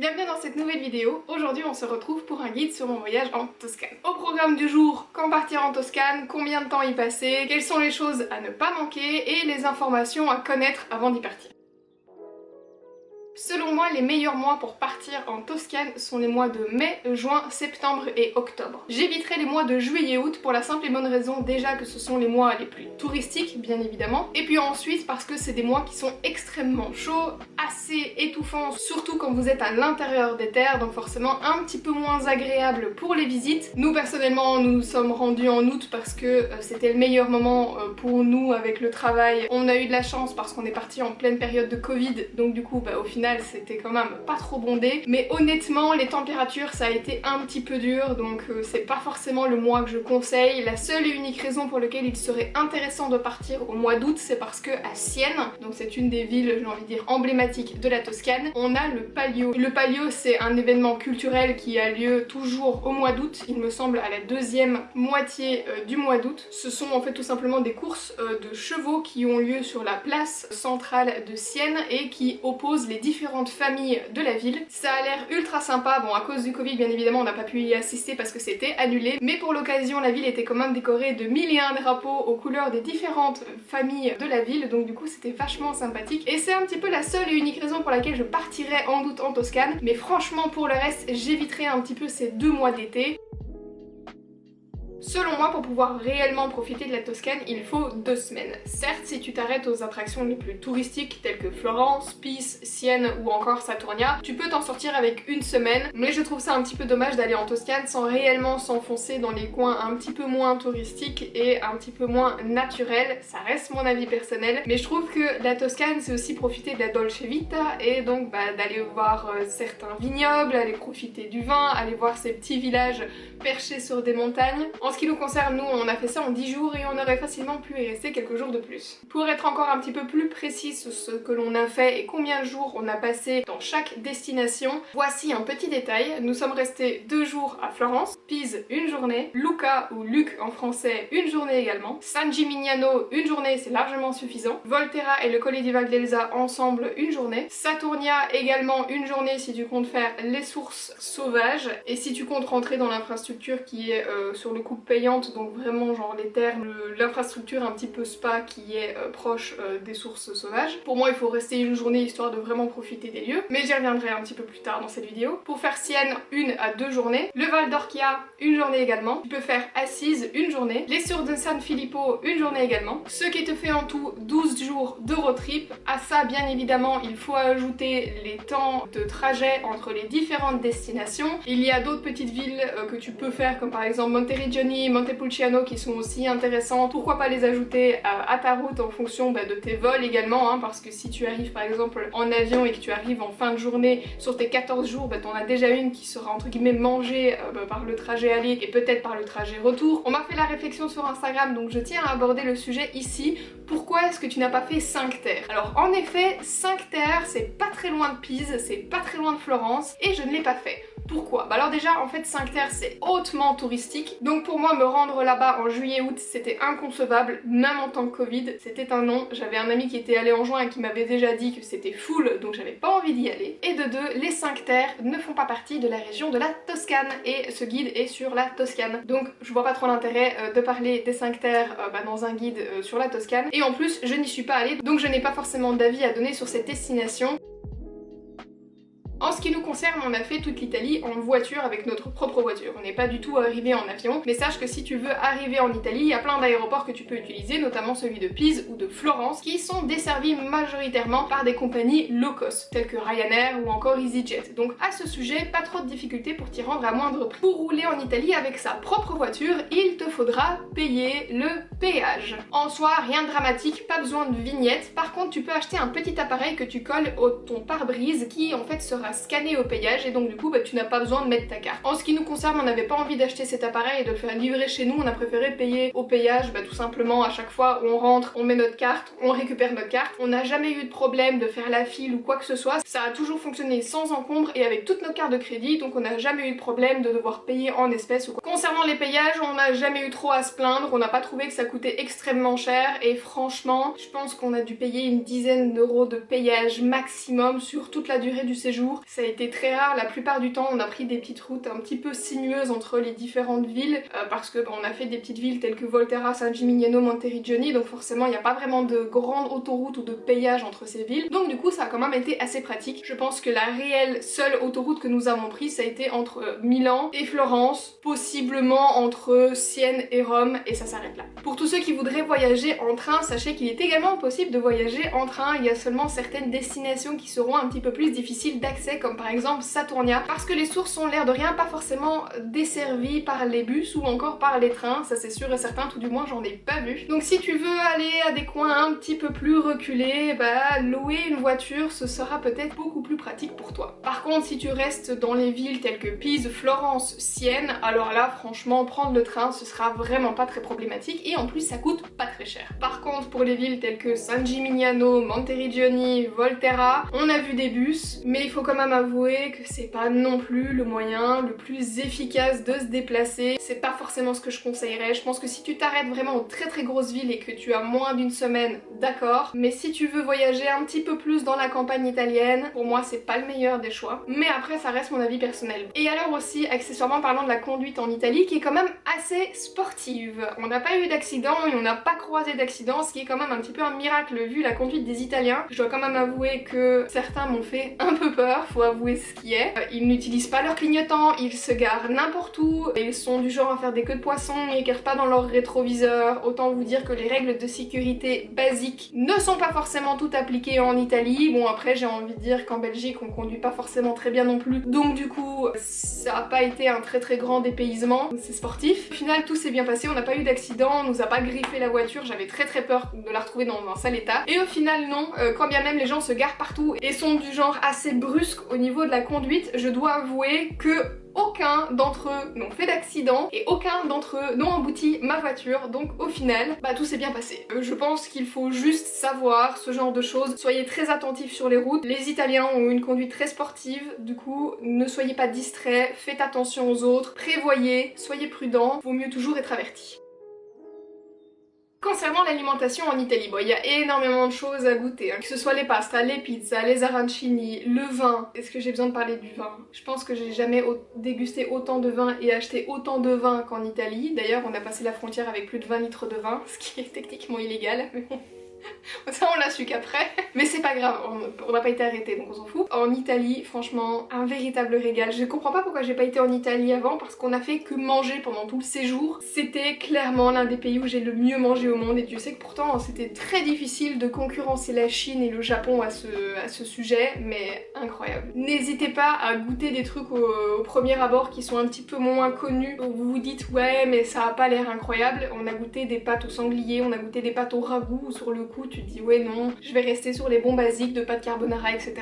Bienvenue dans cette nouvelle vidéo. Aujourd'hui on se retrouve pour un guide sur mon voyage en Toscane. Au programme du jour, quand partir en Toscane, combien de temps y passer, quelles sont les choses à ne pas manquer et les informations à connaître avant d'y partir. Selon moi, les meilleurs mois pour partir en Toscane sont les mois de mai, juin, septembre et octobre. J'éviterai les mois de juillet et août pour la simple et bonne raison déjà que ce sont les mois les plus touristiques, bien évidemment. Et puis ensuite parce que c'est des mois qui sont extrêmement chauds, assez étouffants, surtout quand vous êtes à l'intérieur des terres, donc forcément un petit peu moins agréable pour les visites. Nous personnellement, nous sommes rendus en août parce que c'était le meilleur moment pour nous avec le travail. On a eu de la chance parce qu'on est parti en pleine période de Covid, donc du coup au final c'était quand même pas trop bondé, mais honnêtement les températures ça a été un petit peu dur, donc c'est pas forcément le mois que je conseille. La seule et unique raison pour laquelle il serait intéressant de partir au mois d'août, c'est parce que à Sienne, donc c'est une des villes, j'ai envie de dire, emblématiques de la Toscane, on a le Palio. Le Palio c'est un événement culturel qui a lieu toujours au mois d'août, il me semble à la deuxième moitié du mois d'août. Ce sont en fait tout simplement des courses de chevaux qui ont lieu sur la place centrale de Sienne et qui opposent les différentes familles de la ville. Ça a l'air ultra sympa, bon à cause du Covid bien évidemment on n'a pas pu y assister parce que c'était annulé, mais pour l'occasion la ville était quand même décorée de 1001 drapeaux aux couleurs des différentes familles de la ville, donc du coup c'était vachement sympathique et c'est un petit peu la seule et unique raison pour laquelle je partirais en août en Toscane, mais franchement pour le reste j'éviterai un petit peu ces 2 mois d'été. Selon moi, pour pouvoir réellement profiter de la Toscane, il faut 2 semaines. Certes, si tu t'arrêtes aux attractions les plus touristiques telles que Florence, Pise, Sienne ou encore Saturnia, tu peux t'en sortir avec 1 semaine, mais je trouve ça un petit peu dommage d'aller en Toscane sans réellement s'enfoncer dans les coins un petit peu moins touristiques et un petit peu moins naturels. Ça reste mon avis personnel, mais je trouve que la Toscane c'est aussi profiter de la Dolce Vita et donc d'aller voir certains vignobles, aller profiter du vin, aller voir ces petits villages perchés sur des montagnes. En ce qui nous concerne, nous on a fait ça en 10 jours et on aurait facilement pu y rester quelques jours de plus. Pour être encore un petit peu plus précis sur ce que l'on a fait et combien de jours on a passé dans chaque destination, voici un petit détail. Nous sommes restés 2 jours à Florence, Pise 1 journée, Lucca ou Luc en français 1 journée également, San Gimignano 1 journée c'est largement suffisant, Volterra et le Colle di Valdelsa ensemble 1 journée, Saturnia également 1 journée si tu comptes faire les sources sauvages et si tu comptes rentrer dans l'infrastructure qui est sur le coup payante, donc vraiment genre les termes, l'infrastructure un petit peu spa qui est proche des sources sauvages. Pour moi il faut rester 1 journée histoire de vraiment profiter des lieux, mais j'y reviendrai un petit peu plus tard dans cette vidéo. Pour faire Sienne, 1 à 2 journées, le Val d'Orchia 1 journée également, tu peux faire Assise 1 journée, les Sur de San Filippo 1 journée également, ce qui te fait en tout 12 jours de road trip. À ça bien évidemment il faut ajouter les temps de trajet entre les différentes destinations. Il y a d'autres petites villes que tu peux faire comme par exemple Monteriggioni, Montepulciano qui sont aussi intéressantes, pourquoi pas les ajouter à ta route en fonction de tes vols également, hein, parce que si tu arrives par exemple en avion et que tu arrives en fin de journée sur tes 14 jours, t'en as déjà une qui sera entre guillemets mangée par le trajet aller et peut-être par le trajet retour. On m'a fait la réflexion sur Instagram donc je tiens à aborder le sujet ici. Pourquoi est-ce que tu n'as pas fait 5 terres? Alors en effet 5 terres c'est pas très loin de Pise, c'est pas très loin de Florence et je ne l'ai pas fait. Pourquoi? Alors déjà en fait 5 terres c'est hautement touristique, donc pour moi me rendre là-bas en juillet-août c'était inconcevable, même en temps que Covid, c'était un non. J'avais un ami qui était allé en juin et qui m'avait déjà dit que c'était full, donc j'avais pas envie d'y aller. Et de 2, les 5 terres ne font pas partie de la région de la Toscane et ce guide est sur la Toscane. Donc je vois pas trop l'intérêt de parler des 5 terres dans un guide sur la Toscane. Et en plus je n'y suis pas allée, donc je n'ai pas forcément d'avis à donner sur cette destination. En ce qui nous concerne, on a fait toute l'Italie en voiture avec notre propre voiture. On n'est pas du tout arrivé en avion, mais sache que si tu veux arriver en Italie, il y a plein d'aéroports que tu peux utiliser, notamment celui de Pise ou de Florence, qui sont desservis majoritairement par des compagnies low cost, telles que Ryanair ou encore EasyJet. Donc à ce sujet, pas trop de difficultés pour t'y rendre à moindre prix. Pour rouler en Italie avec sa propre voiture, il te faudra payer le péage. En soi, rien de dramatique, pas besoin de vignette. Par contre, tu peux acheter un petit appareil que tu colles au ton pare-brise qui en fait sera scanner au péage et donc du coup tu n'as pas besoin de mettre ta carte. En ce qui nous concerne, on n'avait pas envie d'acheter cet appareil et de le faire livrer chez nous, on a préféré payer au péage tout simplement à chaque fois où on rentre, on met notre carte, on récupère notre carte. On n'a jamais eu de problème de faire la file ou quoi que ce soit, ça a toujours fonctionné sans encombre et avec toutes nos cartes de crédit, donc on n'a jamais eu de problème de devoir payer en espèces ou quoi. Concernant les payages, on n'a jamais eu trop à se plaindre, on n'a pas trouvé que ça coûtait extrêmement cher et franchement, je pense qu'on a dû payer une dizaine d'euros de payage maximum sur toute la durée du séjour. Ça a été très rare, la plupart du temps on a pris des petites routes un petit peu sinueuses entre les différentes villes parce que on a fait des petites villes telles que Volterra, San Gimignano, Monteriggioni, donc forcément il n'y a pas vraiment de grande autoroute ou de péage entre ces villes, donc du coup ça a quand même été assez pratique. Je pense que la réelle seule autoroute que nous avons prise ça a été entre Milan et Florence, possiblement entre Sienne et Rome, et ça s'arrête là. Pour tous ceux qui voudraient voyager en train, sachez qu'il est également possible de voyager en train. Il y a seulement certaines destinations qui seront un petit peu plus difficiles d'accès, comme par exemple Saturnia, parce que les sources ont l'air de rien pas forcément desservies par les bus ou encore par les trains, ça c'est sûr et certain, tout du moins j'en ai pas vu. Donc si tu veux aller à des coins un petit peu plus reculés, bah louer une voiture ce sera peut-être beaucoup plus pratique pour toi. Par contre si tu restes dans les villes telles que Pise, Florence, Sienne, alors là franchement prendre le train ce sera vraiment pas très problématique et en plus ça coûte pas très cher. Par contre pour les villes telles que San Gimignano, Monteriggioni, Volterra, on a vu des bus, mais il faut quand même avouer que c'est pas non plus le moyen le plus efficace de se déplacer. C'est pas forcément ce que je conseillerais. Je pense que si tu t'arrêtes vraiment aux très grosses villes et que tu as moins d'une semaine, d'accord, mais si tu veux voyager un petit peu plus dans la campagne italienne, pour moi c'est pas le meilleur des choix, mais après ça reste mon avis personnel. Et alors aussi, accessoirement parlant de la conduite en Italie qui est quand même assez sportive. On n'a pas eu d'accident et on n'a pas croisé d'accident, ce qui est quand même un petit peu un miracle vu la conduite des Italiens. Je dois quand même avouer que certains m'ont fait un peu peur, faut avouer ce qui est. Ils n'utilisent pas leur clignotant, ils se garent n'importe où, et ils sont du genre à faire des queues de poisson, ils regardent pas dans leur rétroviseur. Autant vous dire que les règles de sécurité basiques ne sont pas forcément toutes appliquées en Italie. Bon après j'ai envie de dire qu'en Belgique on conduit pas forcément très bien non plus, donc du coup ça a pas été un très grand dépaysement, c'est sportif. Au final tout s'est bien passé, on n'a pas eu d'accident, on nous a pas griffé la voiture, j'avais très peur de la retrouver dans un sale état. Et au final non, quand bien même les gens se garent partout et sont du genre assez brusques au niveau de la conduite, je dois avouer que aucun d'entre eux n'ont fait d'accident et aucun d'entre eux n'ont embouti ma voiture, donc au final, bah tout s'est bien passé. Je pense qu'il faut juste savoir ce genre de choses, soyez très attentifs sur les routes. Les Italiens ont une conduite très sportive, du coup ne soyez pas distraits, faites attention aux autres, prévoyez, soyez prudents, vaut mieux toujours être averti. Concernant l'alimentation en Italie, bon, il y a énormément de choses à goûter, hein. Que ce soit les pastas, les pizzas, les arancini, le vin. Est-ce que j'ai besoin de parler du vin? Je pense que j'ai jamais dégusté autant de vin et acheté autant de vin qu'en Italie. D'ailleurs, on a passé la frontière avec plus de 20 litres de vin, ce qui est techniquement illégal, mais bon. Ça on l'a su qu'après, mais c'est pas grave, on n'a pas été arrêté donc on s'en fout. En Italie, franchement, un véritable régal. Je comprends pas pourquoi j'ai pas été en Italie avant, parce qu'on a fait que manger pendant tout le séjour. C'était clairement l'un des pays où j'ai le mieux mangé au monde, et Dieu sait que pourtant c'était très difficile de concurrencer la Chine et le Japon à ce sujet, mais incroyable. N'hésitez pas à goûter des trucs au premier abord qui sont un petit peu moins connus, où vous vous dites ouais mais ça a pas l'air incroyable. On a goûté des pâtes au sanglier, on a goûté des pâtes au ragoût, sur le coup tu te dis ouais non, je vais rester sur les bons basiques de pâtes carbonara etc.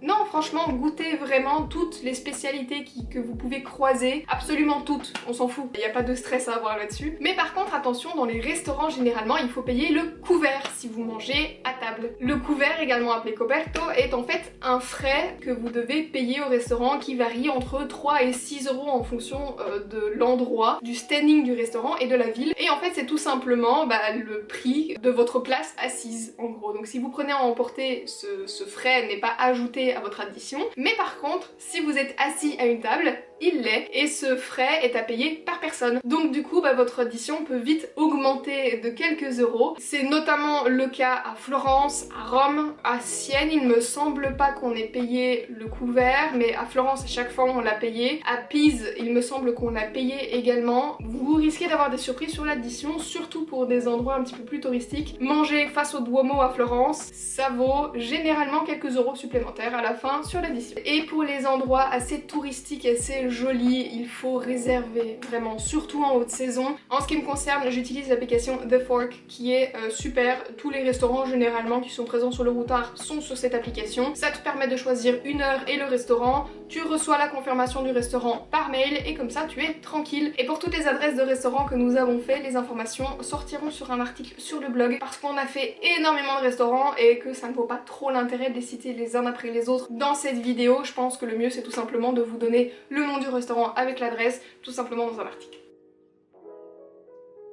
Non franchement goûtez vraiment toutes les spécialités que vous pouvez croiser, absolument toutes, on s'en fout, il n'y a pas de stress à avoir là-dessus. Mais par contre attention, dans les restaurants généralement il faut payer le couvert si vous mangez à table. Le couvert, également appelé coperto, est en fait un frais que vous devez payer au restaurant qui varie entre 3 et 6 euros en fonction de l'endroit, du standing du restaurant et de la ville. Et en fait c'est tout simplement le prix de votre place assise en gros. Donc si vous prenez à emporter, ce frais n'est pas ajouté à votre addition, mais par contre si vous êtes assis à une table, il l'est, et ce frais est à payer par personne. Donc du coup votre addition peut vite augmenter de quelques euros. C'est notamment le cas à Florence, à Rome, à Sienne, il me semble pas qu'on ait payé le couvert, mais à Florence à chaque fois on l'a payé. À Pise il me semble qu'on l'a payé également. Vous risquez d'avoir des surprises sur l'addition, surtout pour des endroits un petit peu plus touristiques. Manger face au Duomo à Florence, ça vaut généralement quelques euros supplémentaires à la fin sur l'addition. Et pour les endroits assez touristiques, assez jolis, il faut réserver vraiment, surtout en haute saison. En ce qui me concerne, j'utilise l'application The Fork qui est super. Tous les restaurants généralement qui sont présents sur le routard sont sur cette application. Ça te permet de choisir une heure et le restaurant. Tu reçois la confirmation du restaurant par mail et comme ça tu es tranquille. Et pour toutes les adresses de restaurants que nous avons fait, les informations sortiront sur un article sur le blog parce qu'on a fait énormément de restaurants et que ça ne vaut pas trop l'intérêt de les citer les uns après les autres dans cette vidéo. Je pense que le mieux c'est tout simplement de vous donner le nom du restaurant avec l'adresse, tout simplement dans un article.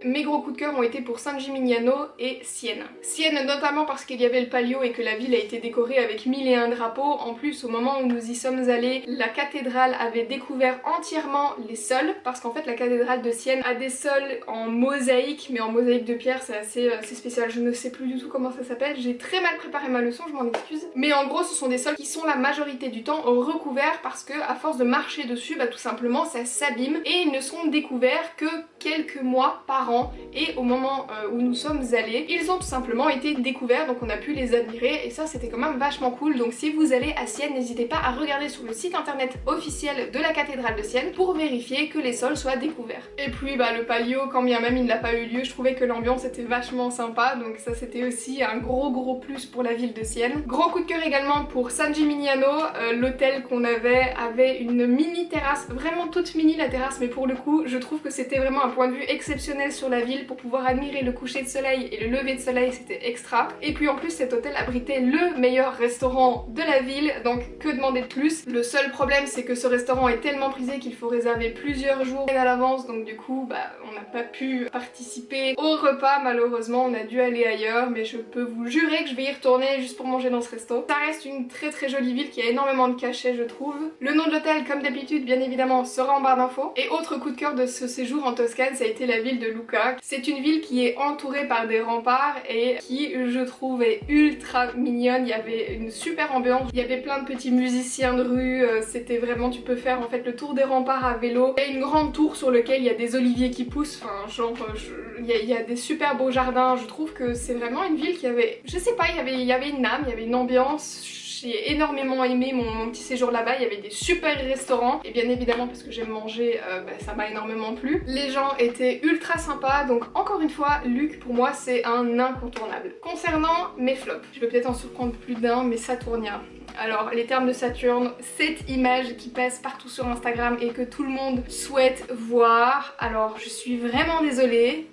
Mes gros coups de cœur ont été pour San Gimignano et Sienne. Sienne notamment parce qu'il y avait le Palio et que la ville a été décorée avec 1001 drapeaux. En plus, au moment où nous y sommes allés, la cathédrale avait découvert entièrement les sols, parce qu'en fait la cathédrale de Sienne a des sols en mosaïque, mais en mosaïque de pierre, c'est assez spécial. Je ne sais plus du tout comment ça s'appelle, j'ai très mal préparé ma leçon, je m'en excuse. Mais en gros, ce sont des sols qui sont la majorité du temps recouverts parce que à force de marcher dessus, tout simplement ça s'abîme, et ils ne sont découverts que quelques mois par an, et au moment où nous sommes allés, ils ont tout simplement été découverts, donc on a pu les admirer, et ça c'était quand même vachement cool. Donc si vous allez à Sienne, n'hésitez pas à regarder sur le site internet officiel de la cathédrale de Sienne pour vérifier que les sols soient découverts. Et puis le Palio, quand bien même il n'a pas eu lieu, je trouvais que l'ambiance était vachement sympa, donc ça c'était aussi un gros plus pour la ville de Sienne. Gros coup de cœur également pour San Gimignano, l'hôtel qu'on avait une mini terrasse, vraiment toute mini la terrasse, mais pour le coup je trouve que c'était vraiment un point de vue exceptionnel sur la ville pour pouvoir admirer le coucher de soleil et le lever de soleil, c'était extra. Et puis en plus cet hôtel abritait le meilleur restaurant de la ville, donc que demander de plus. Le seul problème c'est que ce restaurant est tellement prisé qu'il faut réserver plusieurs jours à l'avance, donc du coup on n'a pas pu participer au repas malheureusement, on a dû aller ailleurs, mais je peux vous jurer que je vais y retourner juste pour manger dans ce resto. Ça reste une très jolie ville qui a énormément de cachets je trouve. Le nom de l'hôtel comme d'habitude bien évidemment sera en barre d'infos. Et autre coup de cœur de ce séjour en Toscane, ça a été la ville de Lucca. C'est une ville qui est entourée par des remparts et qui je trouve est ultra mignonne. Il y avait une super ambiance, il y avait plein de petits musiciens de rue, c'était vraiment, tu peux faire en fait le tour des remparts à vélo. Il y a une grande tour sur laquelle il y a des oliviers qui poussent, enfin genre il y a des super beaux jardins. Je trouve que c'est vraiment une ville qui avait, je sais pas, il y avait une âme, il y avait une ambiance. J'ai énormément aimé mon petit séjour là-bas, il y avait des super restaurants et bien évidemment parce que j'aime manger, ça m'a énormément plu. Les gens étaient ultra sympas, donc encore une fois, Luc pour moi c'est un incontournable. Concernant mes flops, je vais peut-être en surprendre plus d'un, mais Saturnia. Alors les termes de Saturne, cette image qui passe partout sur Instagram et que tout le monde souhaite voir, alors je suis vraiment désolée.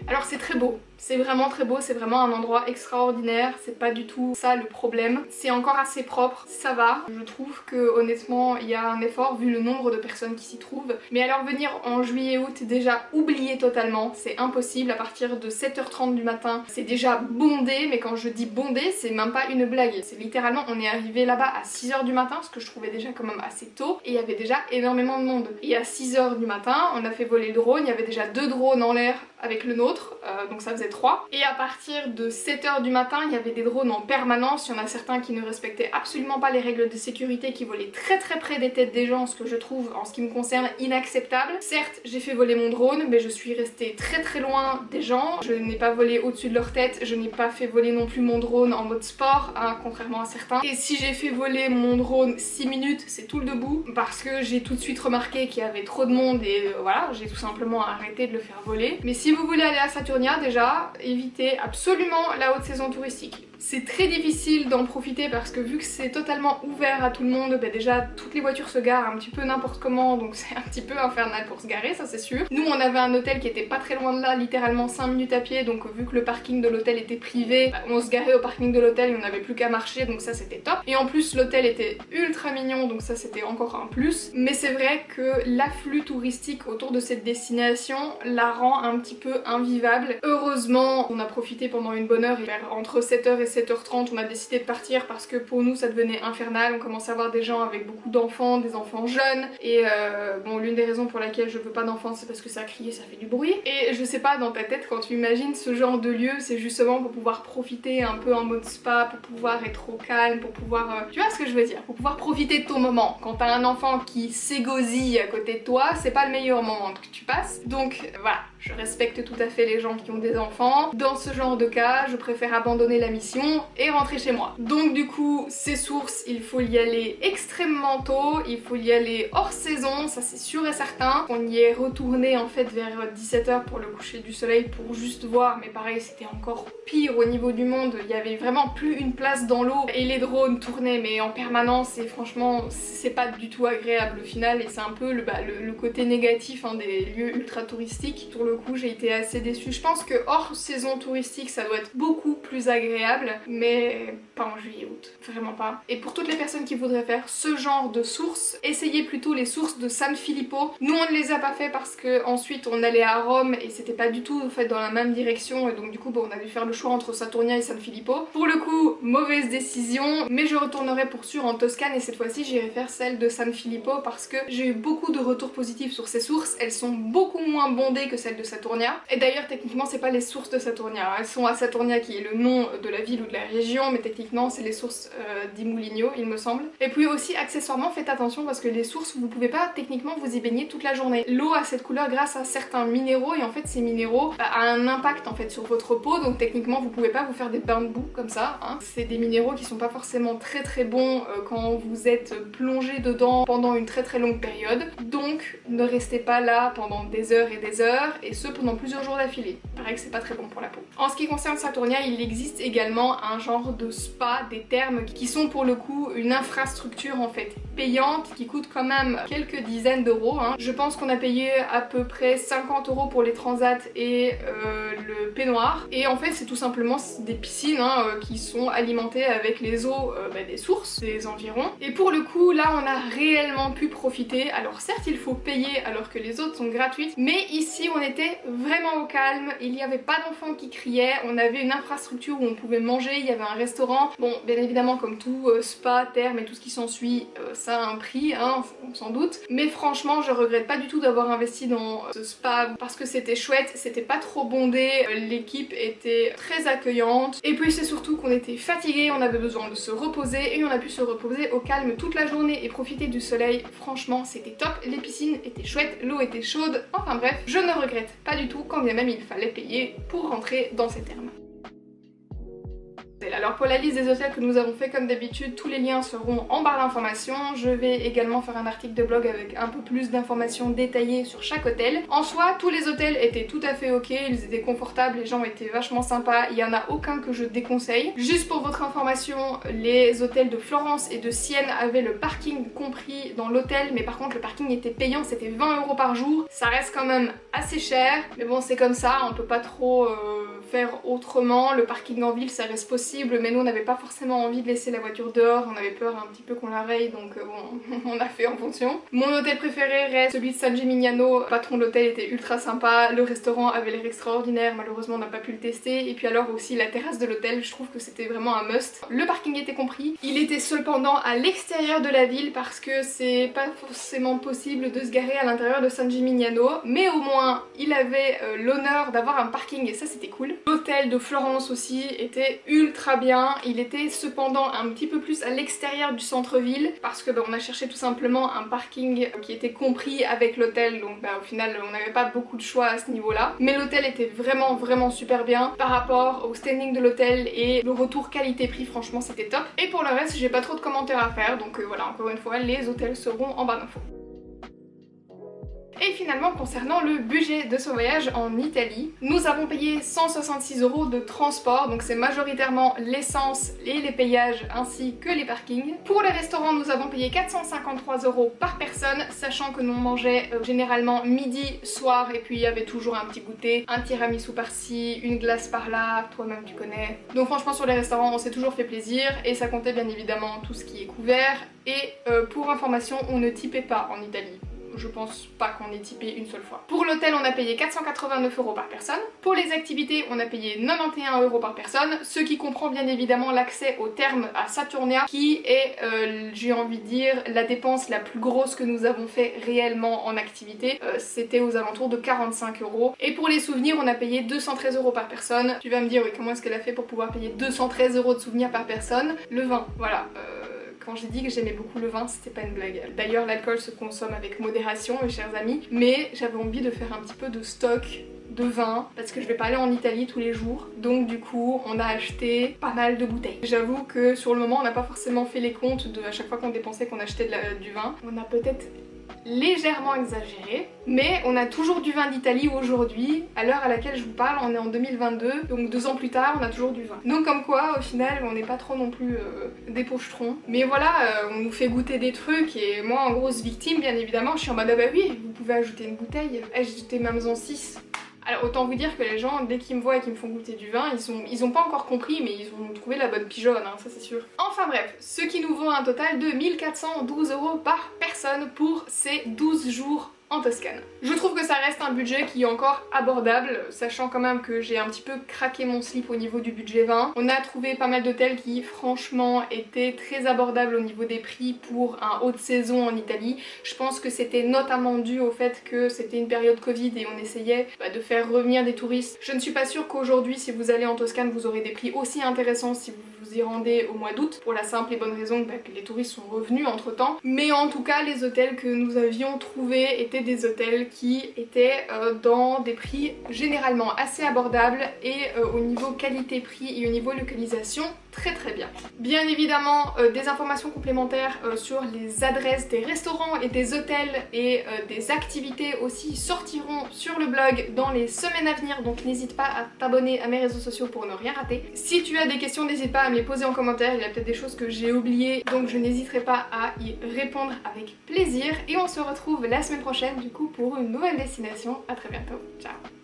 Alors c'est très beau, c'est vraiment très beau, c'est vraiment un endroit extraordinaire, c'est pas du tout ça le problème. C'est encore assez propre, ça va. Je trouve que honnêtement il y a un effort vu le nombre de personnes qui s'y trouvent. Mais alors venir en juillet-août, déjà oublié totalement, c'est impossible. À partir de 7h30 du matin, c'est déjà bondé, mais quand je dis bondé, c'est même pas une blague. C'est littéralement, on est arrivé là-bas à 6h du matin, ce que je trouvais déjà quand même assez tôt, et il y avait déjà énormément de monde. Et à 6h du matin, on a fait voler le drone, il y avait déjà 2 drones en l'air avec le nôtre, donc ça faisait 3. Et à partir de 7h du matin, il y avait des drones en permanence. Il y en a certains qui ne respectaient absolument pas les règles de sécurité, qui volaient très près des têtes des gens, ce que je trouve, en ce qui me concerne, inacceptable. Certes, j'ai fait voler mon drone, mais je suis restée très loin des gens. Je n'ai pas volé au-dessus de leur tête, je n'ai pas fait voler non plus mon drone en mode sport, hein, contrairement à certains. Et si j'ai fait voler mon drone 6 minutes, c'est tout le debout, parce que j'ai tout de suite remarqué qu'il y avait trop de monde et voilà, j'ai tout simplement arrêté de le faire voler. Mais si vous voulez aller à Saturnia, déjà, évitez absolument la haute saison touristique. C'est très difficile d'en profiter parce que vu que c'est totalement ouvert à tout le monde, déjà toutes les voitures se garent un petit peu n'importe comment, donc c'est un petit peu infernal pour se garer, ça c'est sûr. Nous on avait un hôtel qui était pas très loin de là, littéralement 5 minutes à pied, donc vu que le parking de l'hôtel était privé, on se garait au parking de l'hôtel et on n'avait plus qu'à marcher, donc ça c'était top. Et en plus l'hôtel était ultra mignon, donc ça c'était encore un plus. Mais c'est vrai que l'afflux touristique autour de cette destination la rend un petit peu invivable. Heureusement on a profité pendant une bonne heure et vers entre 7h et 7h30 on a décidé de partir parce que pour nous ça devenait infernal. On commençait à voir des gens avec beaucoup d'enfants, des enfants jeunes, et bon, l'une des raisons pour laquelle je veux pas d'enfants c'est parce que ça crie et ça fait du bruit. Et je sais pas, dans ta tête quand tu imagines ce genre de lieu, c'est justement pour pouvoir profiter un peu en mode spa, pour pouvoir être au calme, pour pouvoir tu vois ce que je veux dire, pour pouvoir profiter de ton moment. Quand t'as un enfant qui s'égosille à côté de toi, c'est pas le meilleur moment que tu passes. Donc voilà, je respecte tout à fait les gens qui ont des enfants. Dans ce genre de cas, je préfère abandonner la mission et rentrer chez moi. Donc du coup, ces sources, il faut y aller extrêmement tôt, il faut y aller hors saison, ça c'est sûr et certain. On y est retourné en fait vers 17h pour le coucher du soleil pour juste voir, mais pareil c'était encore pire au niveau du monde, il y avait vraiment plus une place dans l'eau et les drones tournaient mais en permanence et franchement c'est pas du tout agréable au final, et c'est un peu le côté négatif des lieux ultra touristiques. Sur le le coup j'ai été assez déçue. Je pense que hors saison touristique ça doit être beaucoup plus agréable, mais pas en juillet août, vraiment pas. Et pour toutes les personnes qui voudraient faire ce genre de sources, essayez plutôt les sources de San Filippo. Nous on ne les a pas fait parce que ensuite on allait à Rome et c'était pas du tout en fait dans la même direction, et donc du coup bon, on a dû faire le choix entre Saturnia et San Filippo. Pour le coup, mauvaise décision, mais je retournerai pour sûr en Toscane et cette fois-ci j'irai faire celle de San Filippo parce que j'ai eu beaucoup de retours positifs sur ces sources. Elles sont beaucoup moins bondées que celles de Saturnia. Et d'ailleurs techniquement c'est pas les sources de Saturnia, elles sont à Saturnia qui est le nom de la ville ou de la région, mais techniquement c'est les sources d'Imouligno il me semble. Et puis aussi accessoirement faites attention parce que les sources vous pouvez pas techniquement vous y baigner toute la journée. L'eau a cette couleur grâce à certains minéraux et en fait ces minéraux ont un impact en fait sur votre peau, donc techniquement vous pouvez pas vous faire des bains de boue comme ça, hein. C'est des minéraux qui sont pas forcément très bons quand vous êtes plongé dedans pendant une très longue période, donc ne restez pas là pendant des heures et ce pendant plusieurs jours d'affilée. Il paraît que c'est pas très bon pour la peau. En ce qui concerne Saturnia, il existe également un genre de spa, des thermes qui sont pour le coup une infrastructure en fait payante qui coûte quand même quelques dizaines d'euros, hein. Je pense qu'on a payé à peu près 50 € pour les transats et le peignoir, et en fait c'est tout simplement des piscines hein, qui sont alimentées avec les eaux des sources des environs, et pour le coup là on a réellement pu profiter. Alors certes il faut payer alors que les autres sont gratuites, mais ici on était vraiment au calme, il n'y avait pas d'enfants qui criaient, on avait une infrastructure où on pouvait manger, il y avait un restaurant. Bon bien évidemment comme tout spa, therme et tout ce qui s'ensuit, ça a un prix hein, sans doute, mais franchement je regrette pas du tout d'avoir investi dans ce spa parce que c'était chouette, c'était pas trop bondé, l'équipe était très accueillante, et puis c'est surtout qu'on était fatigués, on avait besoin de se reposer et on a pu se reposer au calme toute la journée et profiter du soleil. Franchement c'était top, les piscines étaient chouettes, l'eau était chaude, enfin bref, je ne regrette pas du tout quand bien même il fallait payer pour rentrer dans ces thermes. Alors pour la liste des hôtels que nous avons fait comme d'habitude, tous les liens seront en barre d'informations. Je vais également faire un article de blog avec un peu plus d'informations détaillées sur chaque hôtel. En soi, tous les hôtels étaient tout à fait ok, ils étaient confortables, les gens étaient vachement sympas, il n'y en a aucun que je déconseille. Juste pour votre information, les hôtels de Florence et de Sienne avaient le parking compris dans l'hôtel, mais par contre le parking était payant, c'était 20 € par jour. Ça reste quand même assez cher, mais bon c'est comme ça, on peut pas trop faire autrement. Le parking en ville ça reste possible, mais nous on n'avait pas forcément envie de laisser la voiture dehors, on avait peur un petit peu qu'on la raye, donc bon on a fait en fonction. Mon hôtel préféré reste celui de San Gimignano, le patron de l'hôtel était ultra sympa, le restaurant avait l'air extraordinaire, malheureusement on n'a pas pu le tester, et puis alors aussi la terrasse de l'hôtel, je trouve que c'était vraiment un must. Le parking était compris, il était cependant à l'extérieur de la ville parce que c'est pas forcément possible de se garer à l'intérieur de San Gimignano, mais au moins il avait l'honneur d'avoir un parking et ça c'était cool. L'hôtel de Florence aussi était ultra bien, il était cependant un petit peu plus à l'extérieur du centre-ville parce que on a cherché tout simplement un parking qui était compris avec l'hôtel, donc au final on n'avait pas beaucoup de choix à ce niveau-là, mais l'hôtel était vraiment super bien par rapport au standing de l'hôtel et le retour qualité-prix, franchement c'était top. Et pour le reste j'ai pas trop de commentaires à faire, donc voilà, encore une fois les hôtels seront en barre d'infos. Et finalement concernant le budget de ce voyage en Italie, nous avons payé 166 € de transport, donc c'est majoritairement l'essence et les payages ainsi que les parkings. Pour les restaurants nous avons payé 453 € par personne, sachant que nous mangeait généralement midi, soir, et puis il y avait toujours un petit goûter, un tiramisu par-ci, une glace par-là, toi-même tu connais. Donc franchement sur les restaurants on s'est toujours fait plaisir et ça comptait bien évidemment tout ce qui est couvert. Et pour information on ne tipait pas en Italie. Je pense pas qu'on ait typé une seule fois. Pour l'hôtel on a payé 489 € par personne. Pour les activités on a payé 91 € par personne, ce qui comprend bien évidemment l'accès au therme à Saturnia qui est, j'ai envie de dire, la dépense la plus grosse que nous avons fait réellement en activité. C'était aux alentours de 45 €. Et pour les souvenirs on a payé 213 € par personne. Tu vas me dire oui comment est-ce qu'elle a fait pour pouvoir payer 213 € de souvenirs par personne? Le vin, voilà. Quand j'ai dit que j'aimais beaucoup le vin, c'était pas une blague. D'ailleurs, l'alcool se consomme avec modération, mes chers amis, mais j'avais envie de faire un petit peu de stock de vin parce que je vais pas aller en Italie tous les jours, donc du coup on a acheté pas mal de bouteilles. J'avoue que sur le moment on n'a pas forcément fait les comptes de à chaque fois qu'on dépensait qu'on achetait du vin. On a peut-être légèrement exagéré, mais on a toujours du vin d'Italie aujourd'hui. À l'heure à laquelle je vous parle, on est en 2022, donc 2 ans plus tard, on a toujours du vin. Donc comme quoi, au final, on n'est pas trop non plus des pochetrons. Mais voilà, on nous fait goûter des trucs et moi, en grosse victime, bien évidemment, je suis en mode ah bah oui, vous pouvez ajouter une bouteille. J'étais même en 6. Alors autant vous dire que les gens, dès qu'ils me voient et qu'ils me font goûter du vin, ils ont pas encore compris, mais ils ont trouvé la bonne pigeonne, hein, ça c'est sûr. Enfin bref, ce qui nous vaut un total de 1412 € par personne pour ces 12 jours en Toscane. Je trouve que ça reste un budget qui est encore abordable, sachant quand même que j'ai un petit peu craqué mon slip au niveau du budget vin. On a trouvé pas mal d'hôtels qui franchement étaient très abordables au niveau des prix pour un haute saison en Italie. Je pense que c'était notamment dû au fait que c'était une période Covid et on essayait de faire revenir des touristes. Je ne suis pas sûre qu'aujourd'hui si vous allez en Toscane vous aurez des prix aussi intéressants si vous vous y rendez au mois d'août, pour la simple et bonne raison que les touristes sont revenus entre temps. Mais en tout cas les hôtels que nous avions trouvés étaient des hôtels qui étaient dans des prix généralement assez abordables et au niveau qualité-prix et au niveau localisation très bien. Bien évidemment des informations complémentaires sur les adresses des restaurants et des hôtels et des activités aussi sortiront sur le blog dans les semaines à venir, donc n'hésite pas à t'abonner à mes réseaux sociaux pour ne rien rater. Si tu as des questions n'hésite pas à me les poser en commentaire, il y a peut-être des choses que j'ai oubliées donc je n'hésiterai pas à y répondre avec plaisir et on se retrouve la semaine prochaine du coup pour une nouvelle destination. À très bientôt, ciao.